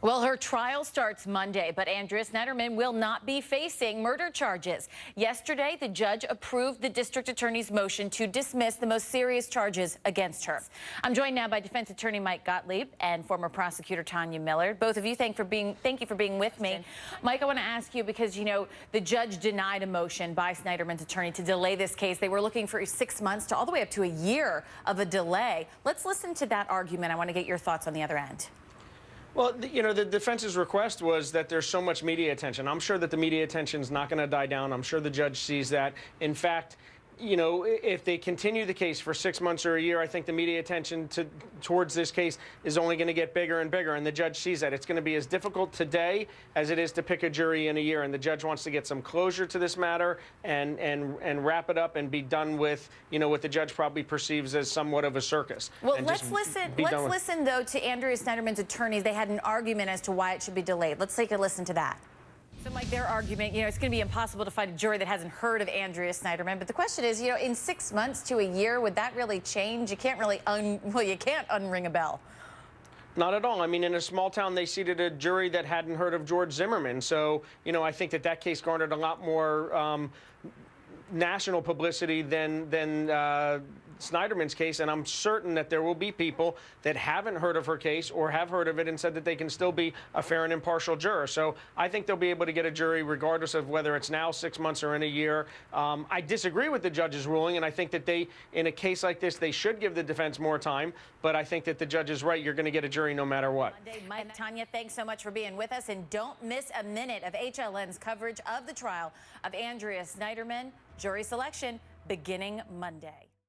Well, her trial starts Monday, but Andrea Sneiderman will not be facing murder charges. Yesterday, the judge approved the district attorney's motion to dismiss the most serious charges against her. I'm joined now by defense attorney Mike Gottlieb and former prosecutor Tanya Miller. Both of you, thank you for being with me. Mike, I want to ask you because, you know, the judge denied a motion by Sneiderman's attorney to delay this case. They were looking for 6 months to all the way up to a year of a delay. Let's listen to that argument. I want to get your thoughts on the other end. Well, you know, the defense's request was that there's so much media attention. I'm sure that the media attention is not going to die down. I'm sure the judge sees that. In fact, you know, if they continue the case for 6 months or a year, I think the media attention towards this case is only going to get bigger and bigger, and the judge sees that. It's going to be as difficult today as it is to pick a jury in a year, and the judge wants to get some closure to this matter and wrap it up and be done with, you know, what the judge probably perceives as somewhat of a circus. Well, let's listen, though, to Andrea Sneiderman's attorneys. They had an argument as to why it should be delayed. Let's take a listen to that. So, Mike, their argument, you know, it's going to be impossible to find a jury that hasn't heard of Andrea Sneiderman. But the question is, you know, in 6 months to a year, would that really change? You can't really you can't unring a bell. Not at all. I mean, in a small town, they seated a jury that hadn't heard of George Zimmerman. So, you know, I think that case garnered a lot more national publicity than Sneiderman's case, and I'm certain that there will be people that haven't heard of her case or have heard of it and said that they can still be a fair and impartial juror. So I think they'll be able to get a jury regardless of whether it's now 6 months or in a year. I disagree with the judge's ruling, and I think that in a case like this, they should give the defense more time, but I think that the judge is right. You're going to get a jury no matter what. Monday, Mike, Tanya, thanks so much for being with us, and don't miss a minute of HLN's coverage of the trial of Andrea Sneiderman. Jury selection beginning Monday.